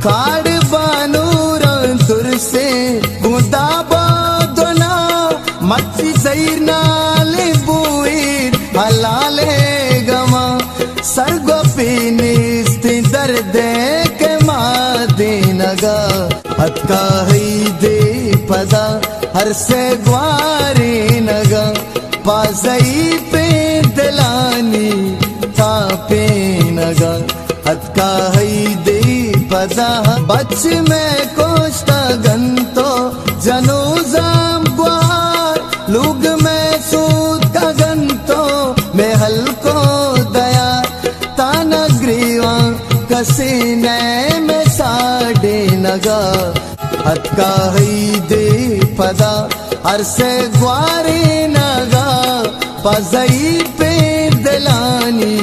काड बानूर तुरसे गुदा बोदना मच्छी सैर नाले बुईर हलाले गमा सरगो पीनिस्ति दर्दे के मादे नगा हत्का ही दे पदा हर से ग्वारे नगा पासई पे दलानी तापे नगा हत्का ही दे पदा बच में कोष्टा गंतो जनोजाम ग्वार लुग में सूद का गंतो में हल्को दया ताना ग्रीवा कसीने में साडे नगा हत्का ही दे पदा हर से ग्वारे नगा पजई पे दलानी